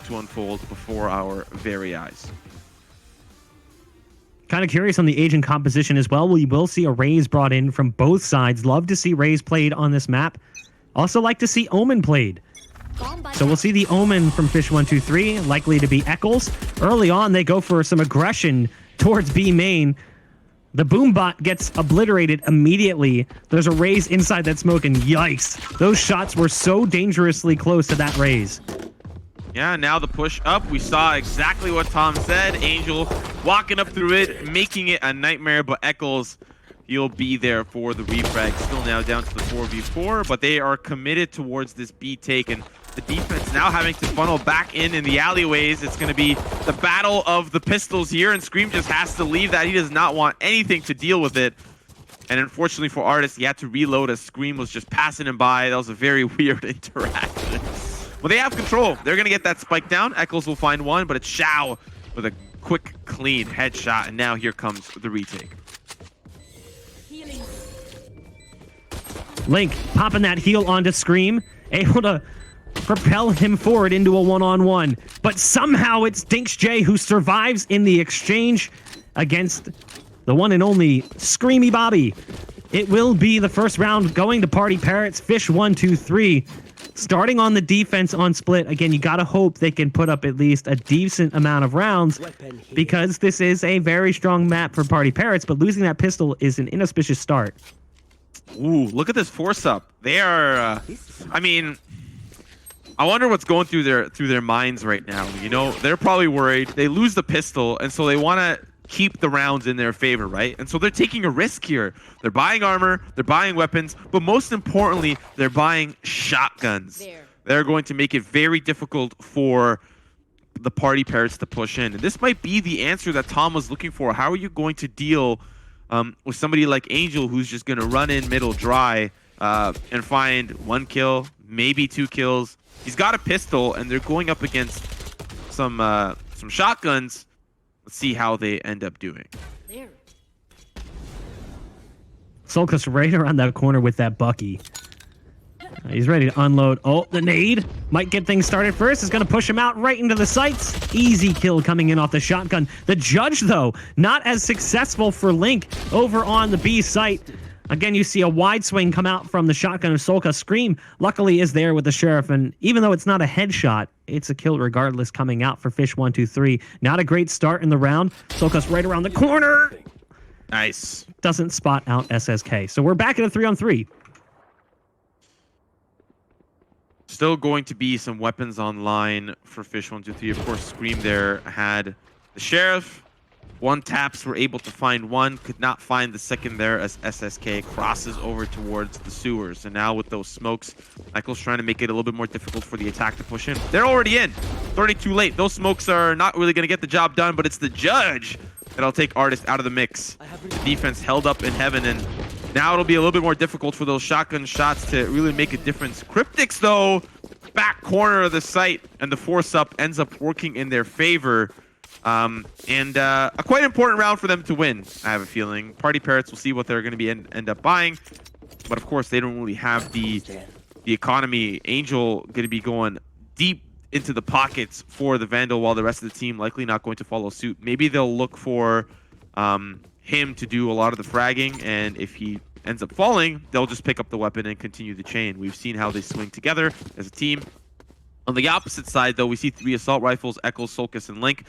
to unfold before our very eyes. Kind of curious on the agent composition as well. We will see a Raze brought in from both sides. Love to see Raze played on this map. Also like to see Omen played. So we'll see the Omen from fish123, likely to be Eccles. Early on, they go for some aggression towards B main. The Boombot gets obliterated immediately. There's a Raze inside that smoke, and yikes. Those shots were so dangerously close to that Raze. Yeah, now the push up. We saw exactly what Tom said. Angel walking up through it, making it a nightmare, but Eccles, he'll be there for the refrag. Still now down to the 4v4, but they are committed towards this B take, and the defense now having to funnel back in the alleyways. It's going to be the battle of the pistols here, and Scream just has to leave that. He does not want anything to deal with it. And unfortunately for Artist, he had to reload as Scream was just passing him by. That was a very weird interaction. Well, they have control. They're going to get that spike down. Eccles will find one, but it's Xiao with a quick, clean headshot. And now here comes the retake. Link popping that heal onto Scream, able to propel him forward into a one-on-one. But somehow it's DinksJ who survives in the exchange against the one and only Screamy Bobby. It will be the first round going to PartyParrots, fish123. Starting on the defense on split, again, you got to hope they can put up at least a decent amount of rounds because this is a very strong map for PartyParrots, but losing that pistol is an inauspicious start. Ooh, look at this force up. They are, I mean, I wonder what's going through their minds right now. You know, they're probably worried. They lose the pistol, and so they want to keep the rounds in their favor, right? And so they're taking a risk here. They're buying armor, they're buying weapons, but most importantly, they're buying shotguns. They're going to make it very difficult for the PartyParrots to push in. And this might be the answer that Tom was looking for. How are you going to deal with somebody like Angel who's just going to run in middle dry and find 1 kill, maybe 2 kills? He's got a pistol, and they're going up against some shotguns. Let's see how they end up doing. Solkus right around that corner with that Bucky. He's ready to unload. Oh, the nade might get things started first. It's going to push him out right into the sights. Easy kill coming in off the shotgun. The judge, though, not as successful for Link over on the B site. Again, you see a wide swing come out from the shotgun of Solka. Scream, luckily, is there with the Sheriff, and even though it's not a headshot, it's a kill regardless coming out for fish123. Not a great start in the round. Solka's right around the corner. Nice. Doesn't spot out SSK. So we're back at a 3-on-3. Still going to be some weapons online for fish123. Of course, Scream there had the Sheriff. 1 taps, were able to find 1, could not find the second there as SSK crosses over towards the sewers. And now with those smokes, Michael's trying to make it a little bit more difficult for the attack to push in. They're already in. 32 late. Those smokes are not really going to get the job done, but it's the judge that'll take Artist out of the mix. The defense held up in heaven, and now it'll be a little bit more difficult for those shotgun shots to really make a difference. Cryptics, though, back corner of the site, and the force up ends up working in their favor. A quite important round for them to win, I have a feeling. PartyParrots will see what they're going to be end up buying. But of course, they don't really have the economy. Angel going to be going deep into the pockets for the Vandal, while the rest of the team likely not going to follow suit. Maybe they'll look for him to do a lot of the fragging, and if he ends up falling, they'll just pick up the weapon and continue the chain. We've seen how they swing together as a team. On the opposite side, though, we see 3 assault rifles, Eccles, Solkus, and Link.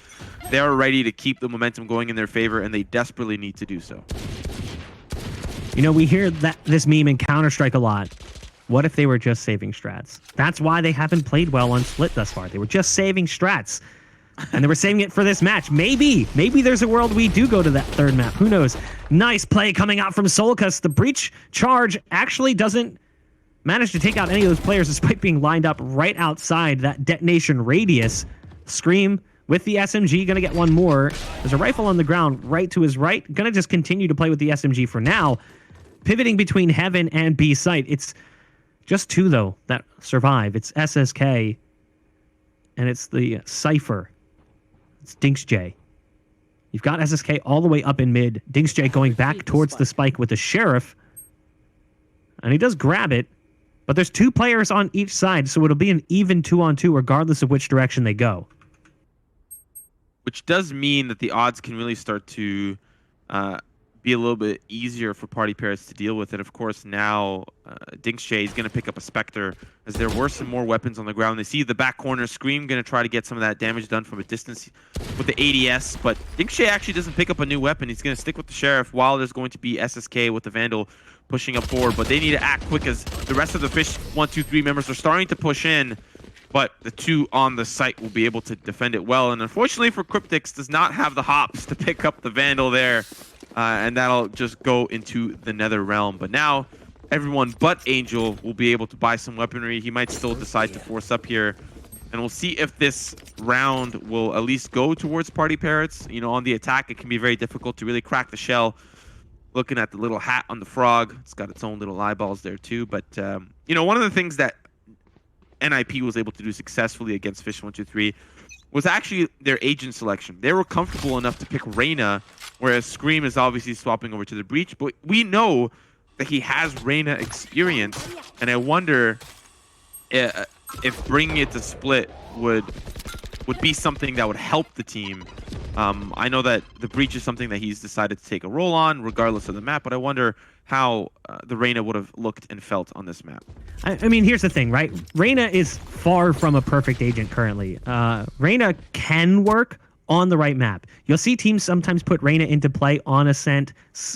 They're ready to keep the momentum going in their favor, and they desperately need to do so. You know, we hear this meme in Counter-Strike a lot. What if they were just saving strats? That's why they haven't played well on Split thus far. They were just saving strats. And they were saving it for this match. Maybe there's a world we do go to that 3rd map. Who knows? Nice play coming out from Solkus. The breach charge actually doesn't managed to take out any of those players despite being lined up right outside that detonation radius. Scream with the SMG, gonna get 1 more. There's a rifle on the ground right to his right. Gonna just continue to play with the SMG for now. Pivoting between Heaven and B site. It's just 2, though, that survive. It's SSK, and it's the Cypher. It's DinksJ. You've got SSK all the way up in mid. DinksJ going back towards the spike with the Sheriff. And he does grab it. But there's 2 players on each side, so it'll be an even 2-on-2 regardless of which direction they go. Which does mean that the odds can really start to be a little bit easier for PartyParrots to deal with. And of course, now Dinkshay is going to pick up a Spectre, as there were some more weapons on the ground. They see the back corner. Scream going to try to get some of that damage done from a distance with the ADS, but Dinkshay actually doesn't pick up a new weapon. He's going to stick with the Sheriff, while there's going to be SSK with the Vandal pushing up forward. But they need to act quick, as the rest of the fish123 members are starting to push in. But the 2 on the site will be able to defend it well. And unfortunately for Cryptix, does not have the hops to pick up the Vandal there. And that'll just go into the Nether Realm. But now, everyone but Angel will be able to buy some weaponry. He might still decide to force up here. And we'll see if this round will at least go towards PartyParrots. You know, on the attack, it can be very difficult to really crack the shell. Looking at the little hat on the frog, it's got its own little eyeballs there too. But, you know, one of the things that NIP was able to do successfully against fish123 was actually their agent selection. They were comfortable enough to pick Reyna, whereas Scream is obviously swapping over to the Breach. But we know that he has Reyna experience, and I wonder if bringing it to Split would be something that would help the team. I know that the Breach is something that he's decided to take a role on, regardless of the map, but I wonder how the Reyna would have looked and felt on this map. I mean, here's the thing, right? Reyna is far from a perfect agent currently. Reyna can work on the right map. You'll see teams sometimes put Reyna into play on Ascent,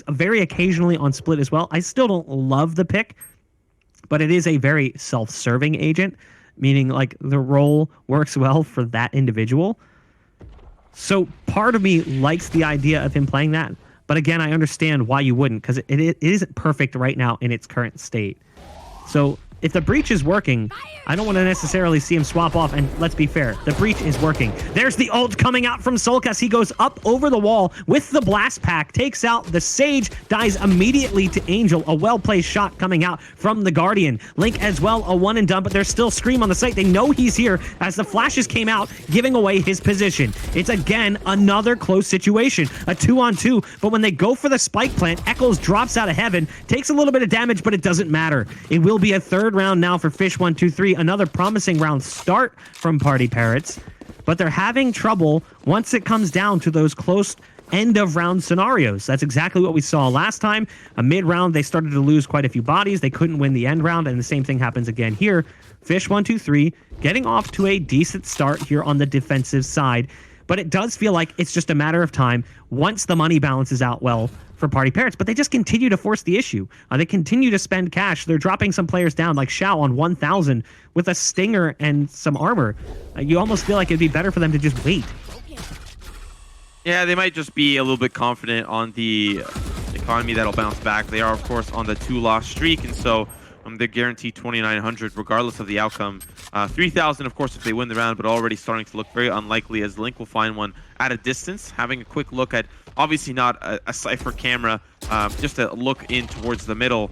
very occasionally on Split as well. I still don't love the pick, but it is a very self-serving agent, meaning like the role works well for that individual. So part of me likes the idea of him playing that. But again, I understand why you wouldn't, because it isn't perfect right now in its current state. So if the Breach is working, I don't want to necessarily see him swap off. And let's be fair, the Breach is working. There's the ult coming out from Solkas. He goes up over the wall with the blast pack, takes out the Sage, dies immediately to Angel. A well-placed shot coming out from the Guardian. Link as well, a one and done, but there's still Scream on the site. They know he's here as the flashes came out, giving away his position. It's again another close situation, a 2-on-2, but when they go for the spike plant, Echoes drops out of heaven, takes a little bit of damage, but it doesn't matter. It will be a third round now for fish123. Another promising round start from PartyParrots, but they're having trouble once it comes down to those close end of round scenarios. That's exactly what we saw last time. A mid round, they started to lose quite a few bodies. They couldn't win the end round, and the same thing happens again here. Fish123 getting off to a decent start here on the defensive side, but it does feel like it's just a matter of time once the money balances out well for PartyParrots, but they just continue to force the issue. They continue to spend cash. They're dropping some players down, like Shao on 1,000 with a stinger and some armor. You almost feel like it'd be better for them to just wait. Yeah, they might just be a little bit confident on the economy that'll bounce back. They are, of course, on the 2-loss streak, and so they're guaranteed 2,900 regardless of the outcome. 3,000, of course, if they win the round, but already starting to look very unlikely, as Link will find one at a distance. Having a quick look at, obviously not a Cypher camera, just a look in towards the middle,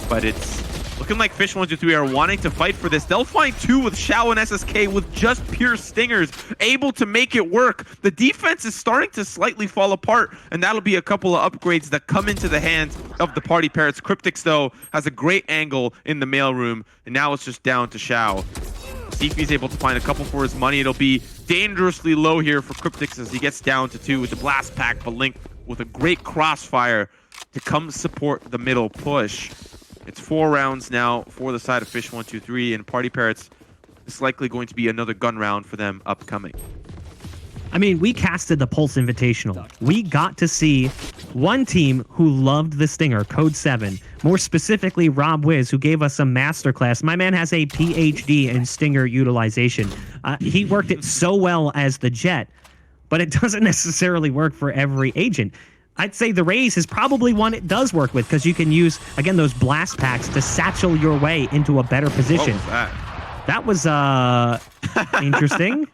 but it's looking like fish123 are wanting to fight for this. They'll find 2 with Shao and SSK with just pure stingers, able to make it work. The defense is starting to slightly fall apart, and that'll be a couple of upgrades that come into the hands of the PartyParrots. Cryptix, though, has a great angle in the mailroom, and now it's just down to Shao. See if he's able to find a couple for his money. It'll be dangerously low here for Cryptix as he gets down to 2 with the blast pack, but Link with a great crossfire to come support the middle push. It's 4 rounds now for the side of fish123, and PartyParrots is likely going to be another gun round for them upcoming. I mean, we casted the Pulse Invitational. We got to see one team who loved the Stinger, Code 7. More specifically, Rob Wiz, who gave us a masterclass. My man has a PhD in Stinger utilization. He worked it so well as the Jet, but it doesn't necessarily work for every agent. I'd say the Raze is probably one it does work with, because you can use, again, those blast packs to satchel your way into a better position. What was that was interesting.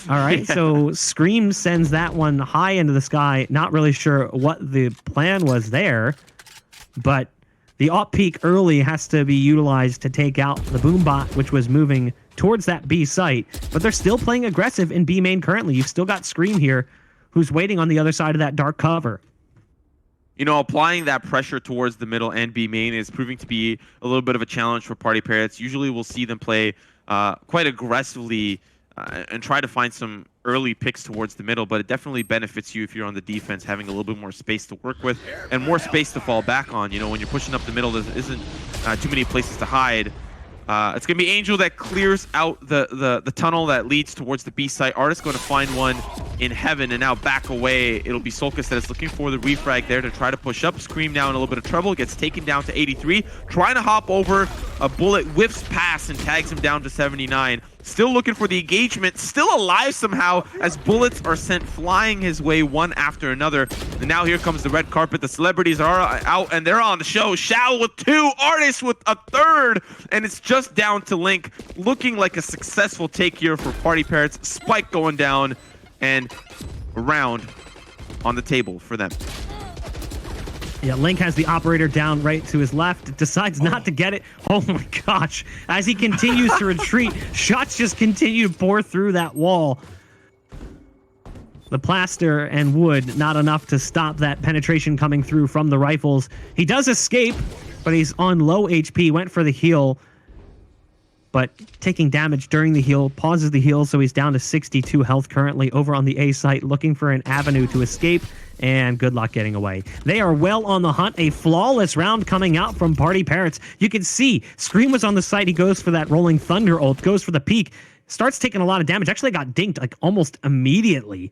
All right, yeah. So Scream sends that one high into the sky. Not really sure what the plan was there, but the op peak early has to be utilized to take out the Boombot, which was moving towards that B site. But they're still playing aggressive in B main currently. You've still got Scream here, who's waiting on the other side of that dark cover. you know, applying that pressure towards the middle and B main is proving to be a little bit of a challenge for PartyParrots. Usually we'll see them play quite aggressively and try to find some early picks towards the middle, but it definitely benefits you if you're on the defense, having a little bit more space to work with and more space to fall back on. You know, when you're pushing up the middle, there isn't too many places to hide. It's going to be Angel that clears out the tunnel that leads towards the B site. Artist going to find one in heaven and now back away. It'll be Solkis that is looking for the refrag there to try to push up. Scream now in a little bit of trouble. Gets taken down to 83. Trying to hop over. A bullet whiffs past and tags him down to 79. Still looking for the engagement. Still alive somehow as bullets are sent flying his way one after another. And now here comes the red carpet. The celebrities are out and they're on the show. Shao with 2, Artist with a 3rd. And it's just down to Link. Looking like a successful take here for PartyParrots. Spike going down and a round on the table for them. Yeah, Link has the operator down right to his left, decides not to get it. Oh my gosh. As he continues to retreat, shots just continue to pour through that wall. The plaster and wood, not enough to stop that penetration coming through from the rifles. He does escape, but he's on low HP, went for the heal, but taking damage during the heal, pauses the heal, so he's down to 62 health currently over on the A site, looking for an avenue to escape, and good luck getting away. They are well on the hunt. A flawless round coming out from PartyParrots. You can see Scream was on the site. He goes for that Rolling Thunder ult, goes for the peek, starts taking a lot of damage, actually got dinked like almost immediately.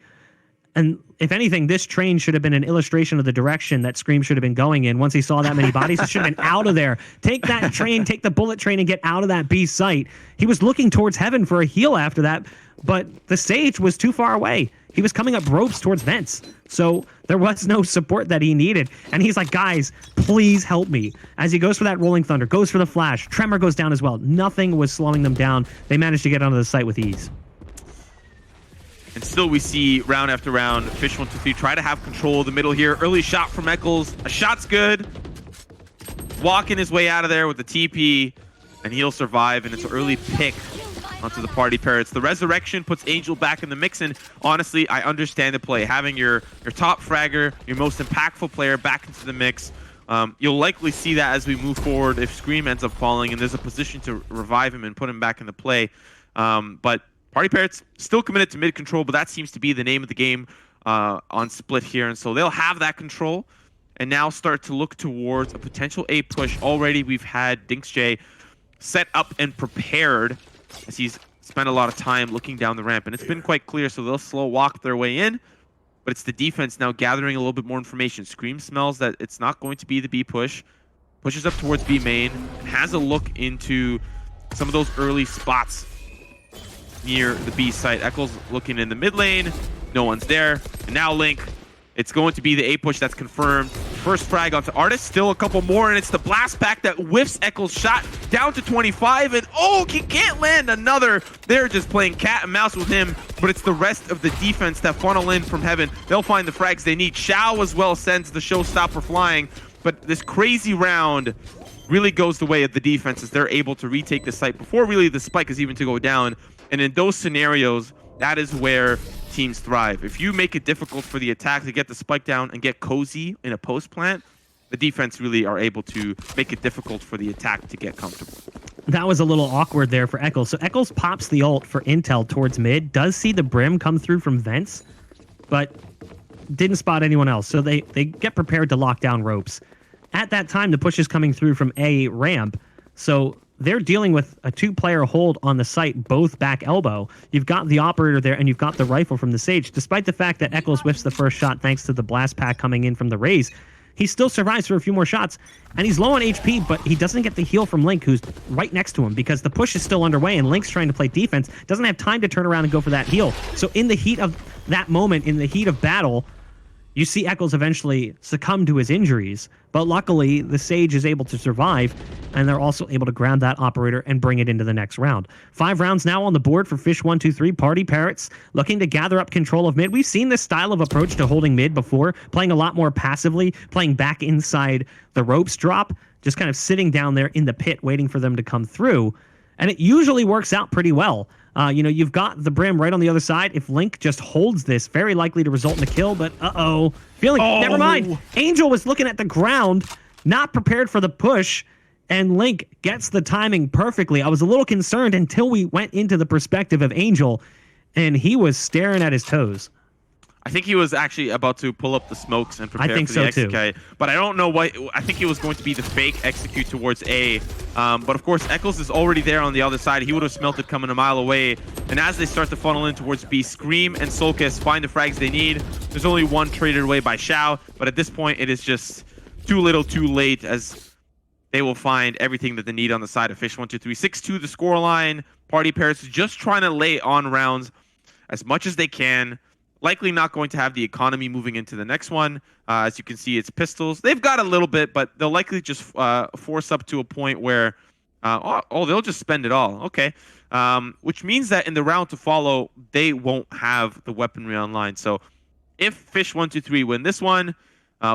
And if anything, this train should have been an illustration of the direction that Scream should have been going in. Once he saw that many bodies, he should have been out of there. Take that train, take the bullet train, and get out of that B site. He was looking towards heaven for a heal after that, but the Sage was too far away. He was coming up ropes towards vents, so there was no support that he needed. And he's like, guys, please help me. As he goes for that Rolling Thunder, goes for the flash. Tremor goes down as well. Nothing was slowing them down. They managed to get onto the site with ease. And still we see round after round, fish123 try to have control of the middle here. Early shot from Eccles. A shot's good. Walking his way out of there with the TP, and he'll survive, and it's an early pick onto the PartyParrots. The resurrection puts Angel back in the mix, and honestly, I understand the play. Having your top fragger, your most impactful player back into the mix. You'll likely see that as we move forward if Scream ends up falling, and there's a position to revive him and put him back in the play. But PartyParrots still committed to mid control, but that seems to be the name of the game on split here. And so they'll have that control and now start to look towards a potential A push. Already we've had DinksJ set up and prepared as he's spent a lot of time looking down the ramp. And it's been quite clear, so they'll slow walk their way in. But it's the defense now gathering a little bit more information. Scream smells that it's not going to be the B push. Pushes up towards B main. Has a look into some of those early spots near the B site. Eccles looking in the mid lane. No one's there. And now Link. It's going to be the A push that's confirmed. First frag onto Artist. Still a couple more, and it's the blast pack that whiffs Eccles' shot down to 25. And oh, he can't land another. They're just playing cat and mouse with him, but it's the rest of the defense that funnel in from heaven. They'll find the frags they need. Shao as well sends the showstopper flying, but this crazy round really goes the way of the defense as they're able to retake the site before really the spike is even to go down. And in those scenarios, that is where teams thrive. If you make it difficult for the attack to get the spike down and get cozy in a post plant, the defense really are able to make it difficult for the attack to get comfortable. That was a little awkward there for Eccles. So Eccles pops the ult for intel towards mid, does see the brim come through from vents, but didn't spot anyone else. So they get prepared to lock down ropes. At that time, the push is coming through from A ramp. So they're dealing with a two-player hold on the site, both back elbow. You've got the operator there, and you've got the rifle from the Sage. Despite the fact that Eccles whiffs the first shot thanks to the blast pack coming in from the Raze, he still survives for a few more shots, and he's low on HP, but he doesn't get the heal from Link, who's right next to him, because the push is still underway, and Link's trying to play defense, doesn't have time to turn around and go for that heal. So in the heat of that moment, in the heat of battle, you see Eccles eventually succumb to his injuries, but luckily the Sage is able to survive, and they're also able to grab that operator and bring it into the next round. 5 rounds now on the board for fish123. PartyParrots looking to gather up control of mid. We've seen this style of approach to holding mid before, playing a lot more passively, playing back inside the ropes drop, just kind of sitting down there in the pit waiting for them to come through. And it usually works out pretty well. You know, you've got the Brim right on the other side. If Link just holds this, very likely to result in a kill, but never mind. Angel was looking at the ground, not prepared for the push, and Link gets the timing perfectly. I was a little concerned until we went into the perspective of Angel, and he was staring at his toes. I think he was actually about to pull up the smokes and prepare for the XK, but I don't know what. I think it was going to be the fake execute towards A. But of course, Eccles is already there on the other side. He would have smelt it coming a mile away. And as they start to funnel in towards B, Scream and Solkis find the frags they need. There's only one traded away by Xiao, but at this point, it is just too little, too late, as they will find everything that they need on the side of fish123. 6-2 the scoreline. PartyParrots just trying to lay on rounds as much as they can. Likely not going to have the economy moving into the next one. As you can see, it's pistols. They've got a little bit, but they'll likely just force up to a point where, they'll just spend it all. Okay. Which means that in the round to follow, they won't have the weaponry online. So if fish123 win this one,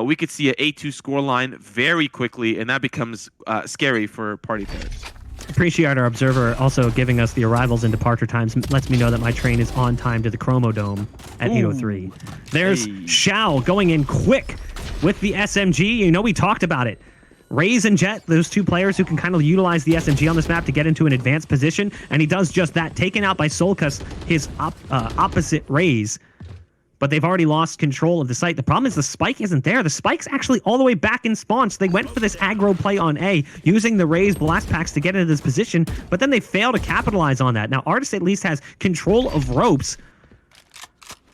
we could see an 8-2 scoreline very quickly, and that becomes scary for PartyParrots. Appreciate our observer also giving us the arrivals and departure times. Lets me know that my train is on time to the Chromodome at 8:03. There's Xiao going in quick with the SMG. You know, we talked about it. Raze and Jet, those two players who can kind of utilize the SMG on this map to get into an advanced position, and he does just that, taken out by Solkis, his opposite Raze. But they've already lost control of the site. The problem is the spike isn't there. The spike's actually all the way back in spawn. So they went for this aggro play on A, using the Raze blast packs to get into this position, but then they fail to capitalize on that. Now, Artist at least has control of ropes,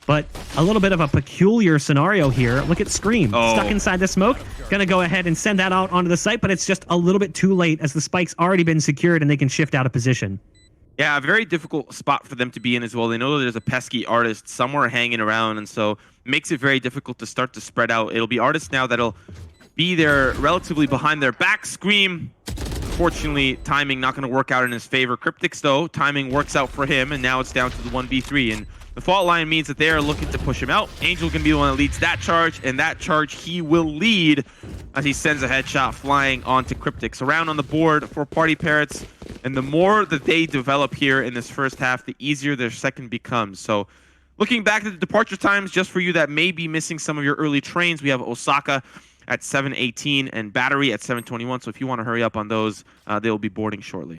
but a little bit of a peculiar scenario here. Look at Scream, stuck inside the smoke. Gonna go ahead and send that out onto the site, but it's just a little bit too late as the spike's already been secured and they can shift out of position. Yeah, a very difficult spot for them to be in as well. They know that there's a pesky Artist somewhere hanging around, and so it makes it very difficult to start to spread out. It'll be Artist now that'll be there relatively behind their back. Scream, unfortunately, timing not going to work out in his favor. Cryptics, though, timing works out for him, and now it's down to the 1v3. And the fault line means that they are looking to push him out. Angel can be the one that leads that charge, and that charge he will lead as he sends a headshot flying onto Cryptics. Around on the board for PartyParrots, and the more that they develop here in this first half, the easier their second becomes. So looking back at the departure times, just for you that may be missing some of your early trains, we have Osaka at 7:18 and Battery at 7:21. So if you want to hurry up on those, they'll be boarding shortly.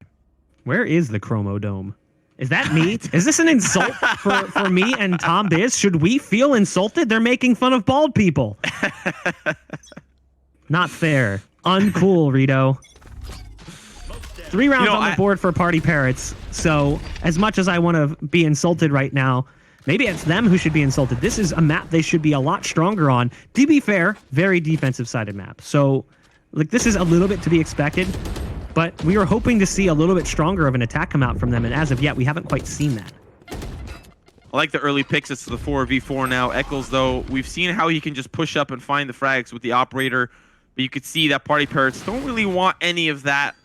Where is the Chromodome? Is that me? Is this an insult for me and Tombizz? Should we feel insulted? They're making fun of bald people. Not fair. Uncool, Rito. 3 rounds on the board for PartyParrots. So as much as I want to be insulted right now, maybe it's them who should be insulted. This is a map they should be a lot stronger on. To be fair, very defensive-sided map. So like this is a little bit to be expected. But we were hoping to see a little bit stronger of an attack come out from them, and as of yet, we haven't quite seen that. I like the early picks. It's to the 4v4 now. Eccles, though, we've seen how he can just push up and find the frags with the operator, but you could see that PartyParrots don't really want any of that.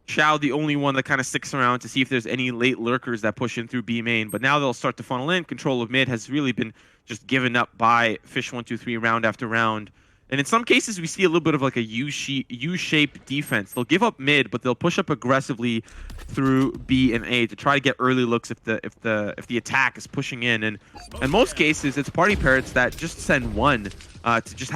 Xiao, the only one that kind of sticks around to see if there's any late lurkers that push in through B main, but now they'll start to funnel in. Control of mid has really been just given up by fish123 round after round. And in some cases, we see a little bit of like a U-shaped defense. They'll give up mid, but they'll push up aggressively through B and A to try to get early looks if the attack is pushing in. And in most cases, it's PartyParrots that just send one to just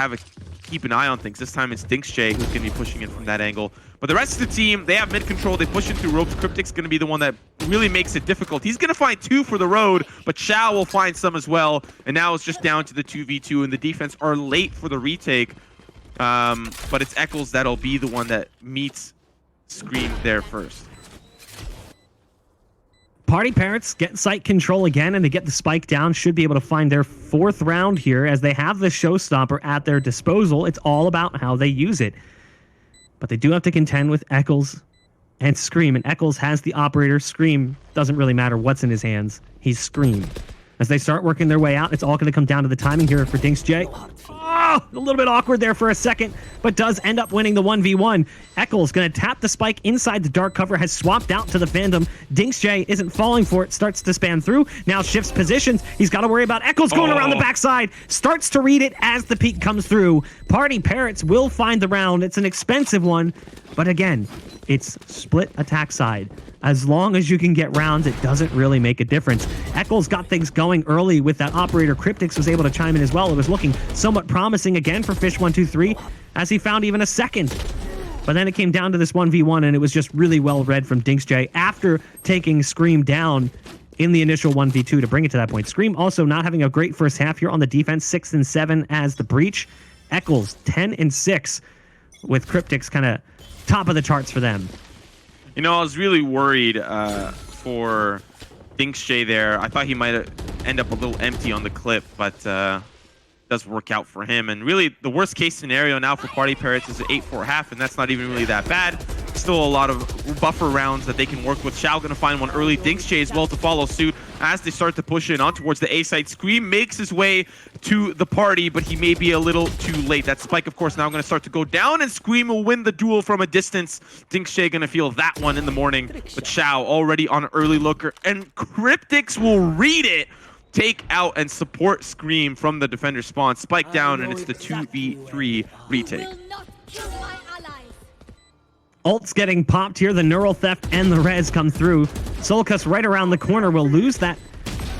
keep an eye on things. This time it's DinksJ who's going to be pushing in from that angle. But the rest of the team, they have mid control. They push in through ropes. Cryptic's going to be the one that really makes it difficult. He's going to find 2 for the road, but Xiao will find some as well. And now it's just down to the 2v2, and the defense are late for the retake. But it's Eccles that'll be the one that meets Scream there first. PartyParrots get site control again, and they get the spike down. Should be able to find their 4th round here as they have the showstopper at their disposal. It's all about how they use it. But they do have to contend with Eccles and Scream, and Eccles has the operator. Scream doesn't really matter what's in his hands. He's Scream. As they start working their way out, it's all going to come down to the timing here for DinksJ. Oh, a little bit awkward there for a second, but does end up winning the 1v1. Eccles going to tap the spike inside the dark cover, has swapped out to the Phantom. DinksJ isn't falling for it, starts to span through, now shifts positions. He's got to worry about Eccles going around the backside, starts to read it as the peek comes through. PartyParrots will find the round. It's an expensive one, but again, It's split attack side. As long as you can get rounds, it doesn't really make a difference. Eccles got things going early with that operator. Cryptix was able to chime in as well. It was looking somewhat promising again for fish123 as he found even a second. But then it came down to this 1v1, and it was just really well read from DinxJ after taking Scream down in the initial 1v2 to bring it to that point. Scream also not having a great first half here on the defense, 6 and 7 as the breach. Eccles 10 and 6 with Cryptix kind of top of the charts for them. You know, I was really worried for DinxJ there. I thought he might end up a little empty on the clip, but does work out for him. And really, the worst case scenario now for PartyParrots is an 8-4 half, and that's not even really that bad. Still a lot of buffer rounds that they can work with. Shao gonna find one early. DinxJ as well to follow suit as they start to push in on towards the A side. Scream makes his way to the party, but he may be a little too late. That spike, of course, now gonna start to go down, and Scream will win the duel from a distance. DinxJ gonna feel that one in the morning, but Shao already on an early looker, and Cryptix will read it. Take out and support Scream from the defender spawn. Spike down, and it's the 2v3 retake. Ult's getting popped here. The neural theft and the res come through. Solcus right around the corner will lose that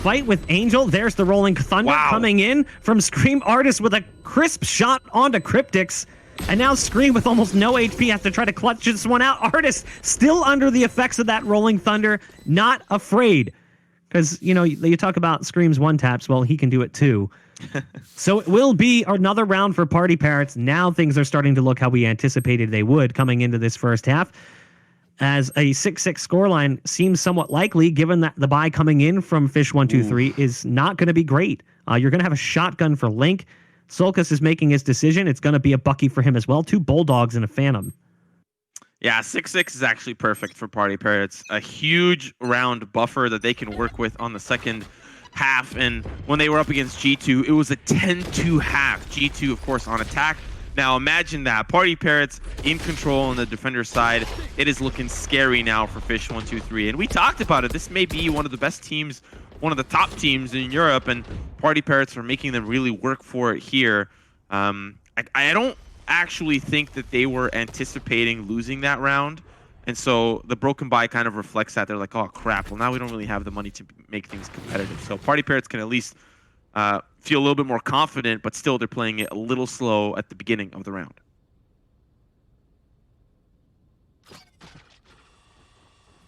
fight with Angel. There's the rolling thunder coming in from Scream. Artist with a crisp shot onto Cryptix. And now Scream with almost no HP has to try to clutch this one out. Artist still under the effects of that rolling thunder. Not afraid. Because, you know, you talk about Scream's one taps. Well, he can do it too. So it will be another round for PartyParrots. Now things are starting to look how we anticipated they would coming into this first half. As a 6-6 scoreline seems somewhat likely, given that the buy coming in from fish123 is not going to be great. You're going to have a shotgun for Link. Solcus is making his decision. It's going to be a Bucky for him as well. 2 Bulldogs and a Phantom. Yeah, 6-6 is actually perfect for PartyParrots. A huge round buffer that they can work with on the second half. And when they were up against G2, it was a 10-2 half. G2, of course, on attack. Now imagine that. PartyParrots in control on the defender side. It is looking scary now for fish123. And we talked about it. This may be one of the best teams, one of the top teams in Europe. And PartyParrots are making them really work for it here. I don't actually think that they were anticipating losing that round, and so the broken buy kind of reflects that. They're like, oh crap, well now we don't really have the money to make things competitive. So PartyParrots can at least feel a little bit more confident, but still they're playing it a little slow at the beginning of the round.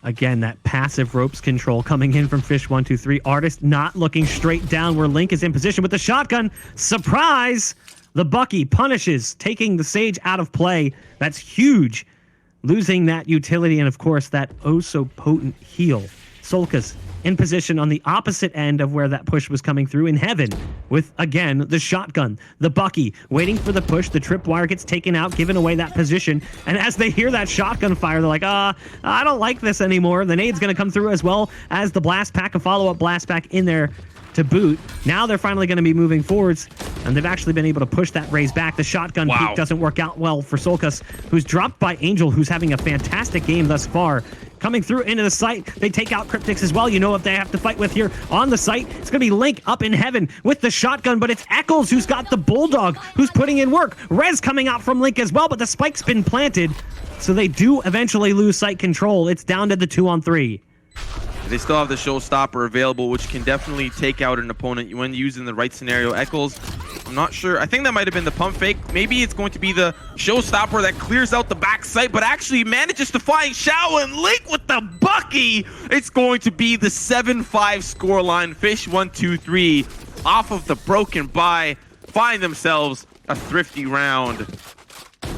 Again, that passive ropes control coming in from fish123. Artist not looking straight down where Link is in position with the shotgun. Surprise! The Bucky punishes, taking the Sage out of play. That's huge. Losing that utility and, of course, that oh-so-potent heal. Solcus in position on the opposite end of where that push was coming through in heaven with, again, the shotgun. The Bucky waiting for the push. The tripwire gets taken out, giving away that position. And as they hear that shotgun fire, they're like, I don't like this anymore. The nade's going to come through as well as the blast pack, a follow-up blast pack in there to boot. Now they're finally going to be moving forwards, and they've actually been able to push that raise back. The shotgun peek doesn't work out well for Solcus, who's dropped by Angel, who's having a fantastic game thus far. Coming through into the site, they take out Cryptix as well. You know what they have to fight with here on the site. It's going to be Link up in heaven with the shotgun, but it's Eccles who's got the Bulldog, who's putting in work. Rez coming out from Link as well, but the spike's been planted, so they do eventually lose site control. It's down to the 2-on-3. They still have the showstopper available, which can definitely take out an opponent when used in the right scenario. Eccles, I'm not sure. I think that might have been the pump fake. Maybe it's going to be the showstopper that clears out the back site, but actually manages to find Shao and Link with the Bucky. It's going to be the 7-5 scoreline. fish123 off of the broken buy find themselves a thrifty round.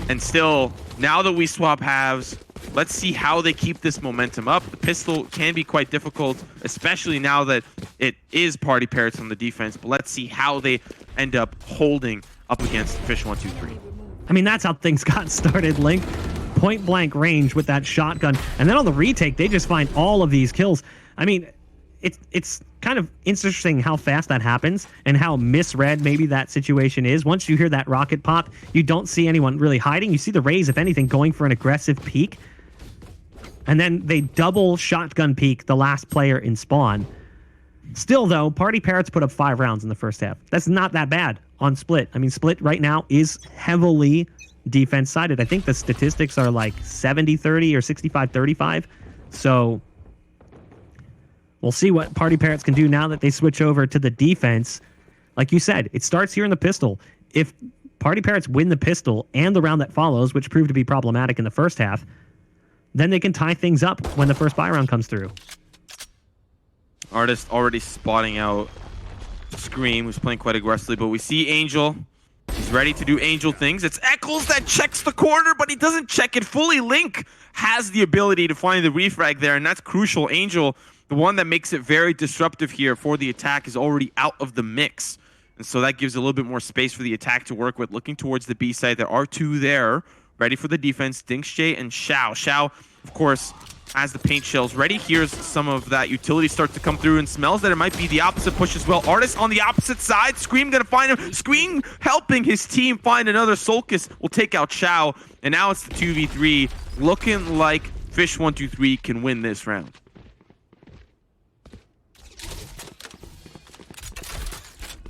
And still, now that we swap halves, let's see how they keep this momentum up. The pistol can be quite difficult, especially now that it is PartyParrots on the defense. But let's see how they end up holding up against fish123. I mean, that's how things got started, Link. Point blank range with that shotgun. And then on the retake, they just find all of these kills. I mean, it's kind of interesting how fast that happens and how misread maybe that situation is. Once you hear that rocket pop, you don't see anyone really hiding. You see the Raze, if anything, going for an aggressive peek. And then they double shotgun peek the last player in spawn. Still, though, PartyParrots put up 5 rounds in the first half. That's not that bad on Split. I mean, Split right now is heavily defense sided. I think the statistics are like 70-30 or 65-35. So we'll see what PartyParrots can do now that they switch over to the defense. Like you said, it starts here in the pistol. If PartyParrots win the pistol and the round that follows, which proved to be problematic in the first half, then they can tie things up when the first buy round comes through. Artist already spotting out Scream, who's playing quite aggressively, but we see Angel. He's ready to do Angel things. It's Eccles that checks the corner, but he doesn't check it fully. Link has the ability to find the refrag there, and that's crucial. Angel, the one that makes it very disruptive here for the attack, is already out of the mix. And so that gives a little bit more space for the attack to work with. Looking towards the B side, there are two there, ready for the defense, Dinksjay and Xiao. Xiao, of course, has the paint shells ready. Here's some of that utility start to come through and smells that it might be the opposite push as well. Artist on the opposite side. Scream gonna find him. Scream helping his team find another. Solkis will take out Xiao. And now it's the 2v3. Looking like fish123 can win this round.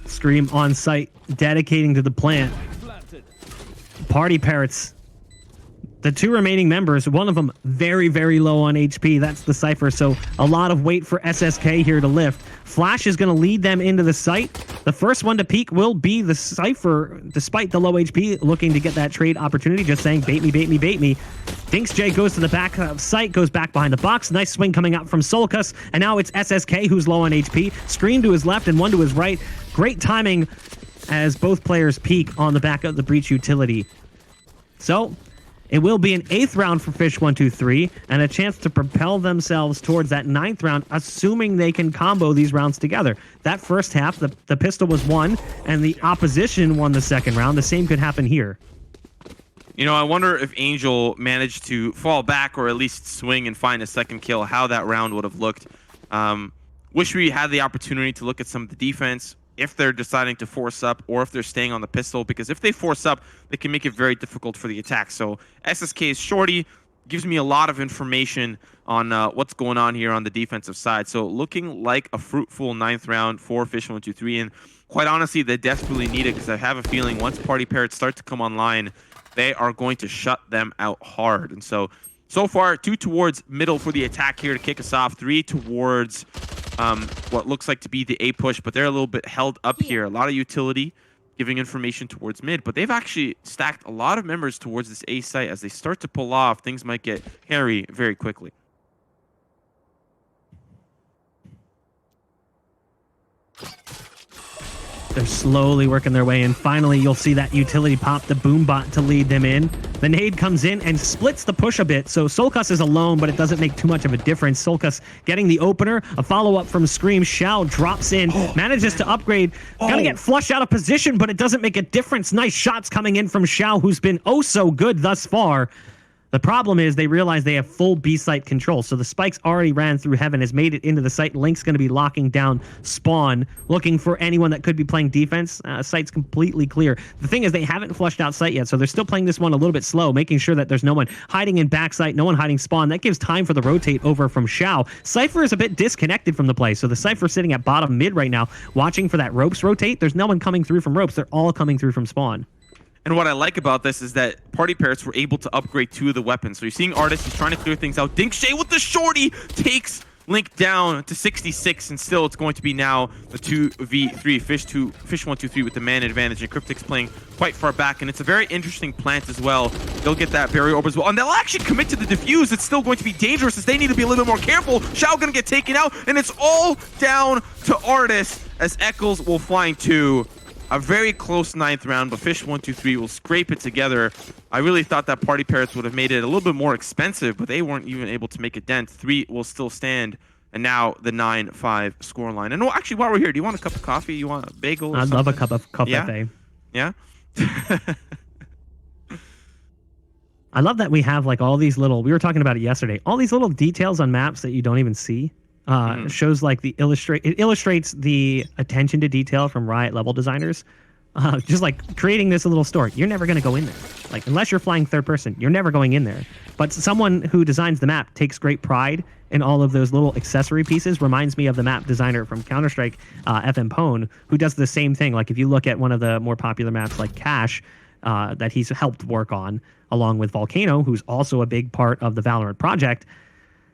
Scream on site, dedicating to the plant. PartyParrots, the two remaining members, one of them very, very low on HP. That's the Cypher, so a lot of weight for SSK here to lift. Flash is going to lead them into the site. The first one to peek will be the Cypher, despite the low HP, looking to get that trade opportunity, just saying, bait me, bait me, bait me. Dinksjay goes to the back of site, goes back behind the box. Nice swing coming out from Solkus, and now it's SSK who's low on HP. Scream to his left and one to his right. Great timing as both players peek on the back of the breach utility. So it will be an 8th round for fish123 and a chance to propel themselves towards that 9th round, assuming they can combo these rounds together. That first half, the pistol was won and the opposition won the second round. The same could happen here. You know, I wonder if Angel managed to fall back or at least swing and find a second kill, how that round would have looked. Wish we had the opportunity to look at some of the defense, if they're deciding to force up or if they're staying on the pistol, because if they force up, they can make it very difficult for the attack. So SSK's shorty gives me a lot of information on what's going on here on the defensive side. So looking like a fruitful 9th round for fish123, and quite honestly, they desperately need it because I have a feeling once PartyParrots start to come online, they are going to shut them out hard. And so far, 2 towards middle for the attack here to kick us off, 3 towards what looks like to be the A push, but they're a little bit held up here. A lot of utility giving information towards mid, but they've actually stacked a lot of members towards this A site. As they start to pull off, things might get hairy very quickly. They're slowly working their way in. Finally, you'll see that utility pop the boom bot to lead them in. The nade comes in and splits the push a bit. So Solkus is alone, but it doesn't make too much of a difference. Solkus getting the opener. A follow-up from Scream. Xiao drops in, manages to upgrade. Gonna get flushed out of position, but it doesn't make a difference. Nice shots coming in from Xiao, who's been oh so good thus far. The problem is they realize they have full B site control. So the spikes already ran through heaven, has made it into the site. Link's going to be locking down spawn, looking for anyone that could be playing defense. Site's completely clear. The thing is they haven't flushed out site yet, so they're still playing this one a little bit slow, making sure that there's no one hiding in backside, no one hiding spawn. That gives time for the rotate over from Xiao. Cypher is a bit disconnected from the play, so the Cypher sitting at bottom mid right now, watching for that ropes rotate. There's no one coming through from ropes. They're all coming through from spawn. And what I like about this is that PartyParrots were able to upgrade 2 of the weapons. So you're seeing Artist, he's trying to clear things out. Dinksjay with the shorty takes Link down to 66, and still it's going to be now the 2v3. Fish123 with the man advantage, and Cryptic's playing quite far back, and it's a very interesting plant as well. They'll get that barrier orb as well, and they'll actually commit to the defuse. It's still going to be dangerous as they need to be a little bit more careful. Xiao gonna get taken out, and it's all down to Artist as Eccles will find 2. A very close 9th round, but fish123 will scrape it together. I really thought that PartyParrots would have made it a little bit more expensive, but they weren't even able to make a dent. 3 will still stand, and now the 9-5 scoreline. And actually, while we're here, do you want a cup of coffee? You want a bagel? I'd love a cup of coffee. Yeah? I love that we have like all these little, we were talking about it yesterday, all these little details on maps that you don't even see. Shows like it illustrates the attention to detail from Riot level designers. Just like creating this little store. You're never going to go in there. Like, unless you're flying third person, you're never going in there. But someone who designs the map takes great pride in all of those little accessory pieces. Reminds me of the map designer from Counter-Strike, FM Pone, who does the same thing. Like, if you look at one of the more popular maps like Cache, that he's helped work on, along with Volcano, who's also a big part of the Valorant project.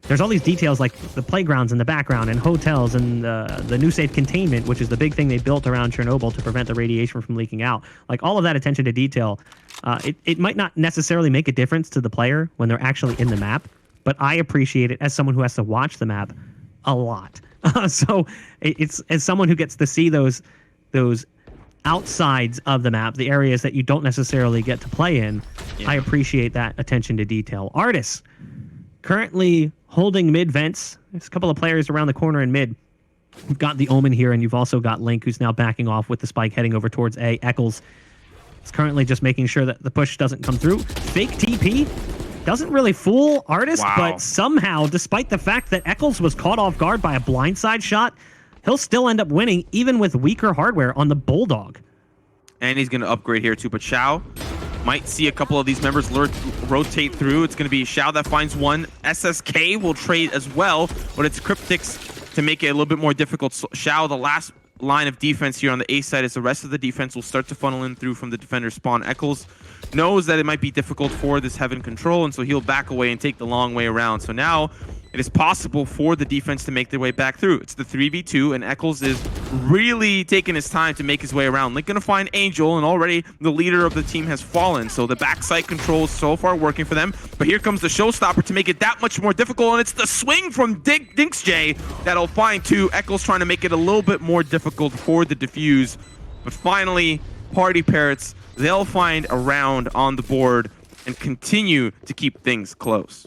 There's all these details like the playgrounds in the background and hotels and the new safe containment, which is the big thing they built around Chernobyl to prevent the radiation from leaking out. Like all of that attention to detail, it might not necessarily make a difference to the player when they're actually in the map, but I appreciate it as someone who has to watch the map a lot. So it's as someone who gets to see those outsides of the map, the areas that you don't necessarily get to play in, I appreciate that attention to detail. Artists currently holding mid vents. There's a couple of players around the corner in mid. You've got the Omen here, and you've also got Link, who's now backing off with the spike heading over towards A. Eccles is currently just making sure that the push doesn't come through. Fake TP doesn't really fool Artist, but somehow, despite the fact that Eccles was caught off guard by a blindside shot, he'll still end up winning, even with weaker hardware on the Bulldog. And he's going to upgrade here too, but Xiao might see a couple of these members rotate through. It's going to be Xiao that finds one. SSK will trade as well, but it's Cryptics to make it a little bit more difficult. So Xiao, the last line of defense here on the A side, as the rest of the defense will start to funnel in through from the defender spawn. Eccles knows that it might be difficult for this Heaven control, and so he'll back away and take the long way around. So now it is possible for the defense to make their way back through. It's the 3v2, and Eccles is really taking his time to make his way around. Link gonna find Angel, and already the leader of the team has fallen, so the backside control is so far working for them. But here comes the showstopper to make it that much more difficult, and it's the swing from DinksJ that'll find two. Eccles trying to make it a little bit more difficult for the defuse. But finally, PartyParrots, they'll find a round on the board and continue to keep things close.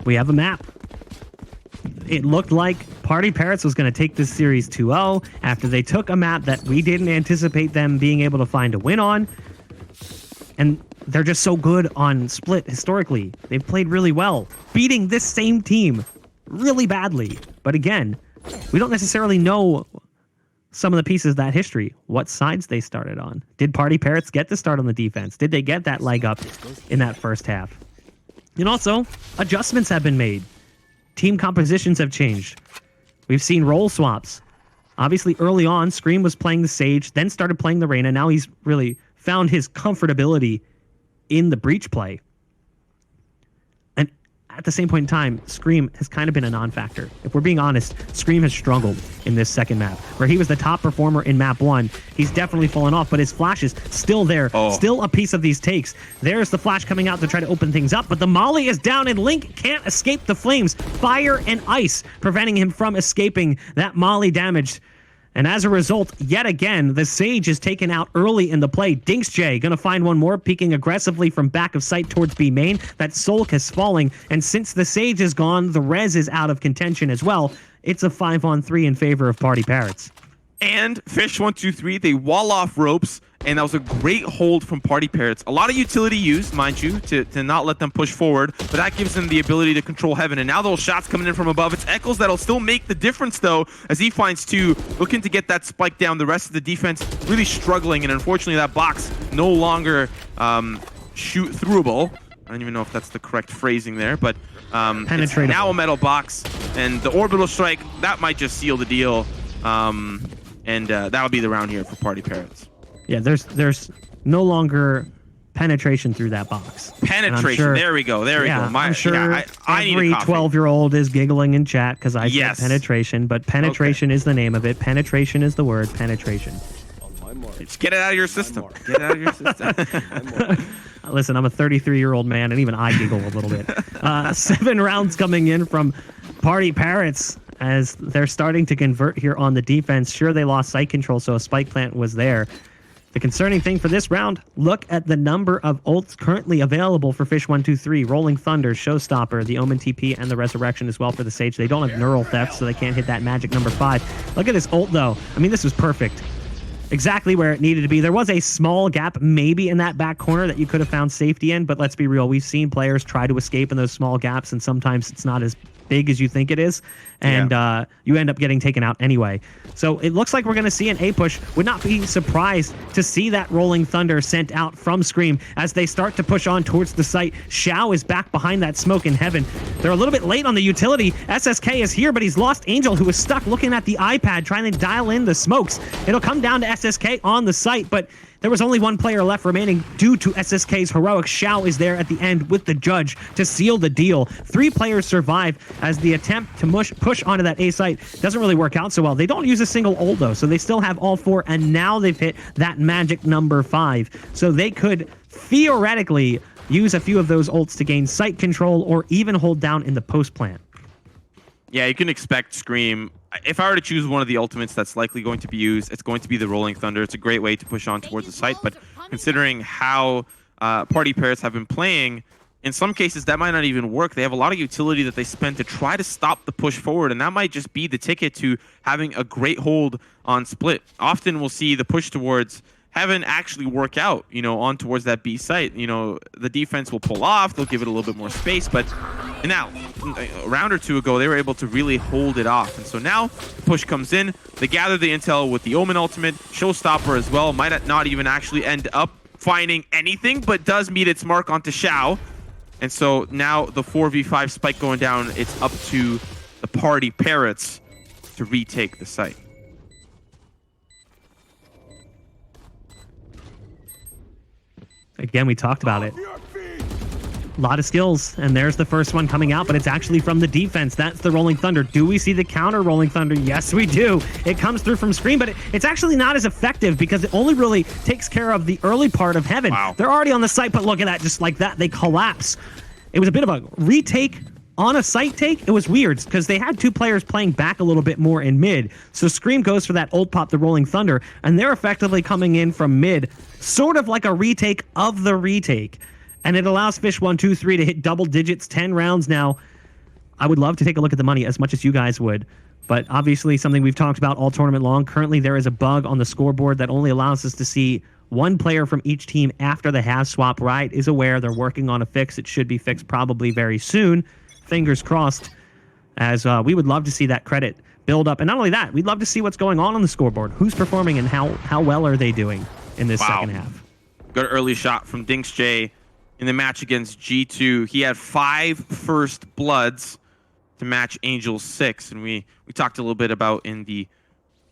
We have a map. It looked like PartyParrots was going to take this series 2-0 after they took a map that we didn't anticipate them being able to find a win on. And they're just so good on Split historically. They've played really well, beating this same team really badly. But again, we don't necessarily know some of the pieces of that history, what sides they started on. Did PartyParrots get the start on the defense? Did they get that leg up in that first half? And also, adjustments have been made. Team compositions have changed. We've seen role swaps. Obviously, early on, Scream was playing the Sage, then started playing the Reyna. Now he's really found his comfortability in the Breach play. And at the same point in time, Scream has kind of been a non-factor. If we're being honest, Scream has struggled in this second map. Where he was the top performer in map 1, he's definitely fallen off, but his flash is still there. Still a piece of these takes. There's the flash coming out to try to open things up, but the molly is down and Link can't escape the flames. Fire and ice preventing him from escaping that molly damage. And as a result, yet again, the Sage is taken out early in the play. DinksJ gonna find one more, peeking aggressively from back of sight towards B main. That Sulk is falling, and since the Sage is gone, the Rez is out of contention as well. It's a 5-on-3 in favor of PartyParrots. And fish123, they wall off ropes, and that was a great hold from PartyParrots. A lot of utility used, mind you, to not let them push forward, but that gives them the ability to control Heaven. And now those shots coming in from above. It's Eccles that'll still make the difference, though, as he finds two, looking to get that spike down. The rest of the defense really struggling, and unfortunately that box no longer shoot-throughable. I don't even know if that's the correct phrasing there, but it's now a metal box, and the orbital strike, that might just seal the deal. And that'll be the round here for PartyParrots. Yeah, there's no longer penetration through that box. Penetration, there we go, there we go. I'm sure every 12-year-old is giggling in chat because I said penetration, but penetration is the name of it. Penetration is the word, penetration. Just get it out of your system. Get it out of your system. Listen, I'm a 33-year-old man, and even I giggle a little bit. 7 rounds coming in from PartyParrots as they're starting to convert here on the defense. Sure, they lost site control, so a spike plant was there. The concerning thing for this round, look at the number of ults currently available for fish123. Rolling Thunder, Showstopper, the Omen TP, and the Resurrection as well for the Sage. They don't have Neural Theft, so they can't hit that magic number 5. Look at this ult, though. I mean, this was perfect. Exactly where it needed to be. There was a small gap maybe in that back corner that you could have found safety in, but let's be real. We've seen players try to escape in those small gaps, and sometimes it's not as big as you think it is, and you end up getting taken out anyway. So it looks like we're going to see an A push. Would not be surprised to see that Rolling Thunder sent out from Scream as they start to push on towards the site. Xiao is back behind that smoke in heaven. They're a little bit late on the utility. SSK is here, but he's lost Angel, who is stuck looking at the iPad trying to dial in the smokes. It'll come down to SSK on the site, but there was only one player left remaining due to SSK's heroics. Xiao is there at the end with the judge to seal the deal. 3 players survive as the attempt to push onto that A site doesn't really work out so well. They don't use a single ult though, so they still have all 4, and now they've hit that magic number 5. So they could theoretically use a few of those ults to gain site control or even hold down in the post plant. Yeah, you can expect Scream. If I were to choose one of the ultimates that's likely going to be used, it's going to be the Rolling Thunder. It's a great way to push on towards the site, but considering how PartyParrots have been playing, in some cases that might not even work. They have a lot of utility that they spend to try to stop the push forward, and that might just be the ticket to having a great hold on split. Often we'll see the push towards Heaven actually work out, on towards that B site. The defense will pull off, they'll give it a little bit more space, but now, a round or 2 ago, they were able to really hold it off. And so now, the push comes in, they gather the intel with the Omen ultimate, Showstopper as well, might not even actually end up finding anything, but does meet its mark onto Xiao. And so now the 4v5 spike going down, it's up to the PartyParrots to retake the site. Again, we talked about it. A lot of skills, and there's the first one coming out, but it's actually from the defense. That's the Rolling Thunder. Do we see the counter Rolling Thunder? Yes, we do. It comes through from Scream, but it's actually not as effective because it only really takes care of the early part of Heaven. Wow. They're already on the site, but look at that. Just like that, they collapse. It was a bit of a retake on a site take. It was weird because they had 2 players playing back a little bit more in mid. So Scream goes for that ult pop, the Rolling Thunder, and they're effectively coming in from mid, sort of like a retake of the retake. And it allows fish123 to hit double digits, 10 rounds now. I would love to take a look at the money as much as you guys would, but obviously something we've talked about all tournament long. Currently, there is a bug on the scoreboard that only allows us to see 1 player from each team after the half swap. Riot is aware they're working on a fix. It should be fixed probably very soon. Fingers crossed, as we would love to see that credit build up. And not only that, we'd love to see what's going on the scoreboard. Who's performing and how well are they doing in this second half? Good early shot from DinksJ in the match against G2. He had 5 first bloods to match Angel's 6. And we talked a little bit about in the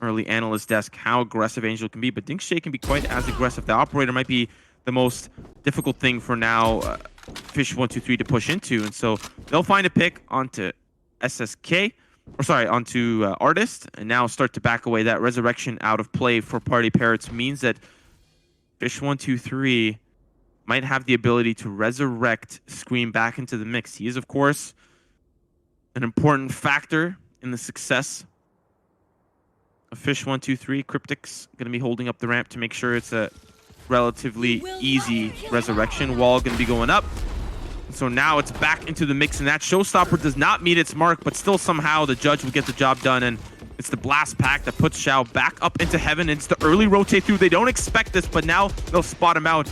early analyst desk how aggressive Angel can be, but DinksJ can be quite as aggressive. The operator might be the most difficult thing for now fish123 to push into, and so they'll find a pick onto onto Artist, and now start to back away. That resurrection out of play for PartyParrots means that fish123 might have the ability to resurrect Scream back into the mix. He is, of course, an important factor in the success of fish123. Cryptic's going to be holding up the ramp to make sure it's a relatively easy resurrection. Wall going to be going up. So now it's back into the mix, and that Showstopper does not meet its mark, but still somehow the judge will get the job done, and it's the blast pack that puts Xiao back up into Heaven. It's the early rotate through. They don't expect this, but now they'll spot him out.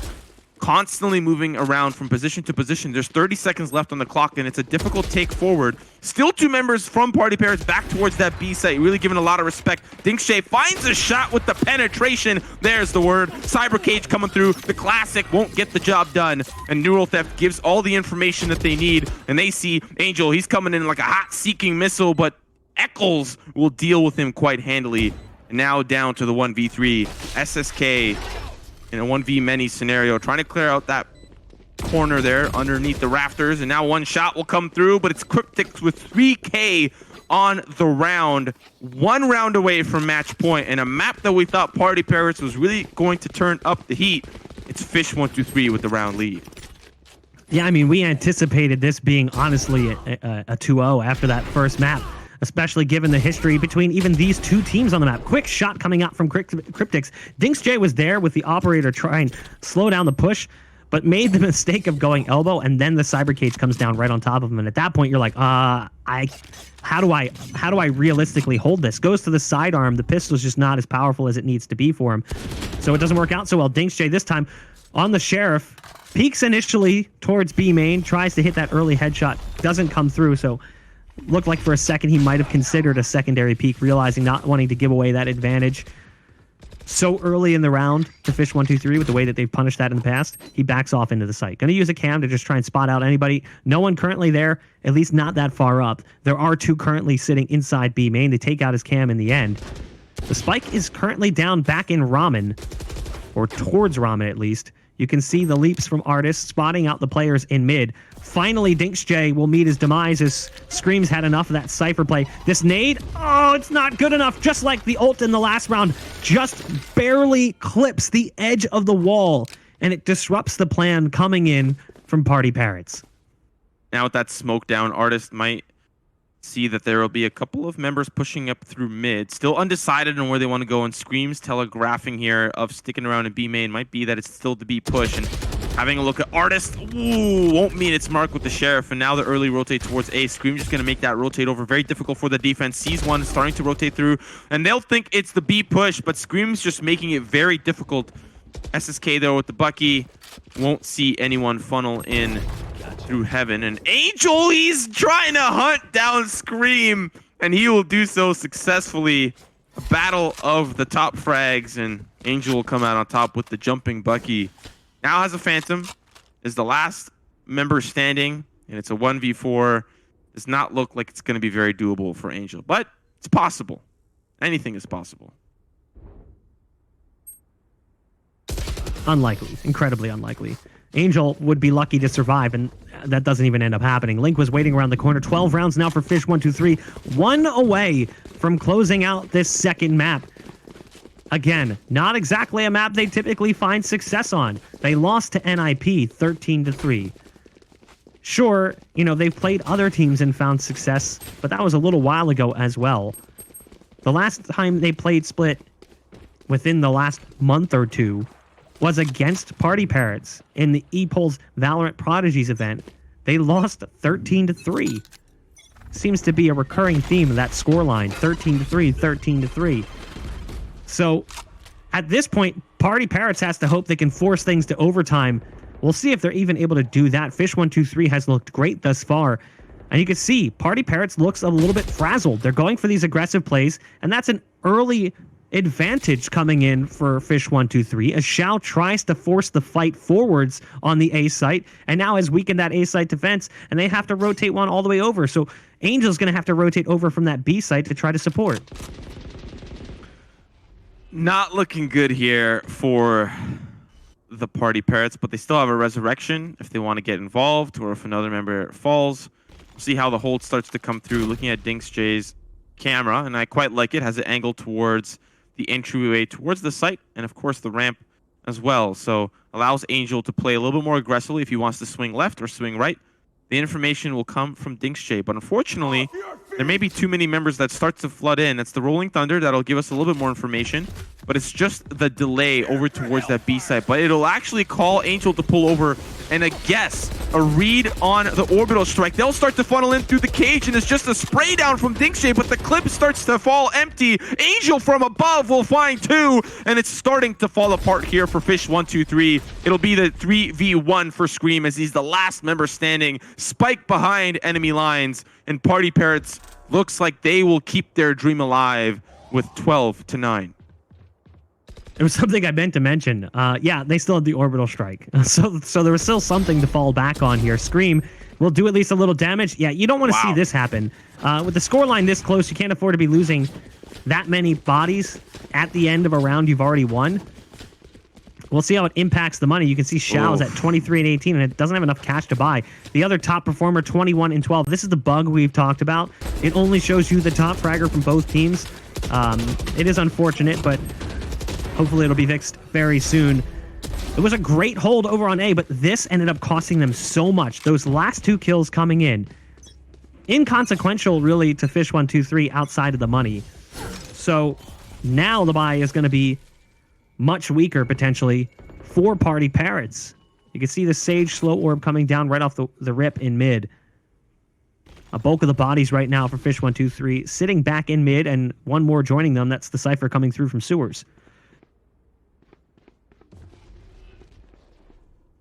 Constantly moving around from position to position. There's 30 seconds left on the clock, and it's a difficult take forward. Still 2 members from PartyParrots back towards that B site. Really giving a lot of respect. DinksJ finds a shot with the penetration. There's the word. Cyber Cage coming through. The classic won't get the job done. And Neural Theft gives all the information that they need. And they see Angel. He's coming in like a hot seeking missile, but Eccles will deal with him quite handily. And now down to the 1v3. SSK in a 1v many scenario, trying to clear out that corner there underneath the rafters, and now 1 shot will come through, but it's Cryptic with 3K on the round. 1 round away from match point, and a map that we thought PartyParrots was really going to turn up the heat. It's fish123 with the round lead. Yeah, I mean, we anticipated this being honestly a 2-0 after that first map, especially given the history between even these 2 teams on the map. Quick shot coming out from Cryptics. DinksJ was there with the operator trying to slow down the push, but made the mistake of going elbow, and then the Cyber Cage comes down right on top of him. And at that point, you're like, how do I realistically hold this? Goes to the sidearm. The pistol's just not as powerful as it needs to be for him. So it doesn't work out so well. DinksJ this time on the Sheriff, peeks initially towards B main, tries to hit that early headshot, doesn't come through. So Looked like for a second he might have considered a secondary peek, realizing not wanting to give away that advantage so early in the round to fish123 with the way that they've punished that in the past. He backs off into the site. Going to use a cam to just try and spot out anybody. No one currently there, at least not that far up. There are two currently sitting inside B main. They take out his cam in the end. The spike is currently down back in Ramen, or towards Ramen at least. You can see the leaps from Artists spotting out the players in mid. Finally, DinksJ will meet his demise as Scream's had enough of that Cypher play. This nade, oh, it's not good enough. Just like the ult in the last round, just barely clips the edge of the wall, and it disrupts the plan coming in from PartyParrots. Now with that smoke down, Artist might see that there will be a couple of members pushing up through mid. Still undecided on where they want to go, and Scream's telegraphing here of sticking around in B main might be that it's still the B push. And having a look at Artist, ooh, won't mean it's marked with the Sheriff. And now the early rotate towards A. Scream just going to make that rotate over. Very difficult for the defense. Sees one starting to rotate through, and they'll think it's the B push, but Scream's just making it very difficult. SSK though with the Bucky won't see anyone funnel in through heaven. And Angel, he's trying to hunt down Scream, and he will do so successfully. A battle of the top frags, and Angel will come out on top with the jumping Bucky. Now has a Phantom, is the last member standing, and it's a 1v4. Does not look like it's going to be very doable for Angel, but it's possible. Anything is possible. Unlikely, incredibly unlikely. Angel would be lucky to survive, and that doesn't even end up happening. Link was waiting around the corner. 12 rounds now for fish123. One away from closing out this second map. Again, not exactly a map they typically find success on. They lost to NIP 13-3. Sure, you know, they've played other teams and found success, but that was a little while ago as well. The last time they played Split within the last month or two was against PartyParrots in the ePulse Valorant Prodigies event. They lost 13-3. Seems to be a recurring theme of that scoreline, 13-3, 13-3. So at this point, PartyParrots has to hope they can force things to overtime. We'll see if they're even able to do that. Fish123 has looked great thus far. And you can see PartyParrots looks a little bit frazzled. They're going for these aggressive plays, and that's an early advantage coming in for fish123 as Shao tries to force the fight forwards on the A site, and now has weakened that A site defense, and they have to rotate one all the way over. So Angel's going to have to rotate over from that B site to try to support. Not looking good here for the PartyParrots, but they still have a resurrection if they want to get involved, or if another member falls. We'll see how the hold starts to come through. Looking at DinksJ's camera, and I quite like it, has an angle towards the entryway towards the site, and of course the ramp as well. So allows Angel to play a little bit more aggressively if he wants to swing left or swing right. The information will come from DinksJ, but unfortunately, there may be too many members that start to flood in. It's the Rolling Thunder that'll give us a little bit more information, but it's just the delay over towards that B site. But it'll actually call Angel to pull over, and a guess, a read on the orbital strike. They'll start to funnel in through the cage, and it's just a spray down from DinksJ, but the clip starts to fall empty. Angel from above will find two, and it's starting to fall apart here for fish123. It'll be the 3v1 for Scream as he's the last member standing. Spike behind enemy lines, and PartyParrots looks like they will keep their dream alive with 12-9. It was something I meant to mention. Yeah, they still had the orbital strike. So there was still something to fall back on here. Scream will do at least a little damage. Yeah, you don't want to see this happen. With the scoreline this close, you can't afford to be losing that many bodies at the end of a round you've already won. We'll see how it impacts the money. You can see Shao's at 23 and 18, and it doesn't have enough cash to buy. The other top performer, 21 and 12. This is the bug we've talked about. It only shows you the top fragger from both teams. It is unfortunate, but hopefully it'll be fixed very soon. It was a great hold over on A, but this ended up costing them so much. Those last two kills coming in, inconsequential really to fish123 outside of the money. So now the buy is going to be much weaker potentially for PartyParrots. You can see the Sage slow orb coming down right off the rip in mid. A bulk of the bodies right now for fish123 sitting back in mid, and one more joining them. That's the Cypher coming through from sewers.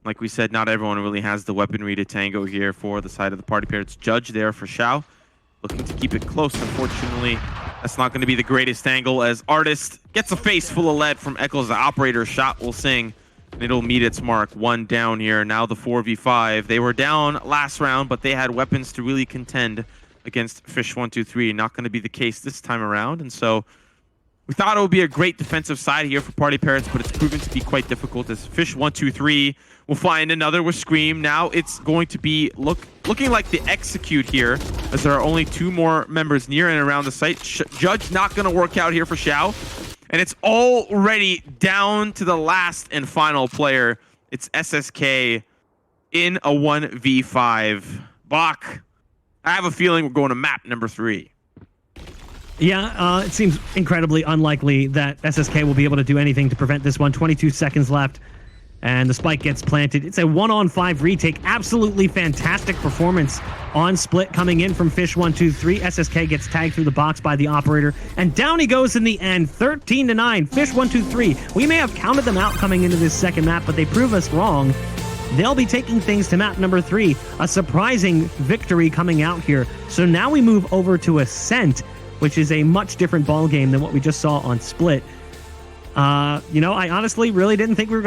Like we said, not everyone really has the weaponry to tango here for the side of the PartyParrots. Judge there for Shao. looking to keep it close. Unfortunately, that's not going to be the greatest angle as Artist gets a face full of lead from Eccles. The operator's shot will sing, and it'll meet its mark. One down here. Now the 4v5. They were down last round, but they had weapons to really contend against fish123. Not going to be the case this time around, and so we thought it would be a great defensive side here for PartyParrots, but it's proven to be quite difficult as fish123 will find another with Scream. Now it's going to be looking like the execute here, as there are only 2 more members near and around the site. Judge not going to work out here for Xiao, and it's already down to the last and final player. It's SSK in a 1v5. Bach, I have a feeling we're going to map number 3. Yeah, it seems incredibly unlikely that SSK will be able to do anything to prevent this one. 22 seconds left, and the spike gets planted. It's a 1-on-5 retake. Absolutely fantastic performance on split coming in from fish123. SSK gets tagged through the box by the operator, and down he goes in the end, 13-9. fish123. We may have counted them out coming into this second map, but they prove us wrong. They'll be taking things to map number 3. A surprising victory coming out here. So now we move over to Ascent, which is a much different ball game than what we just saw on Split. I honestly really didn't think we were going to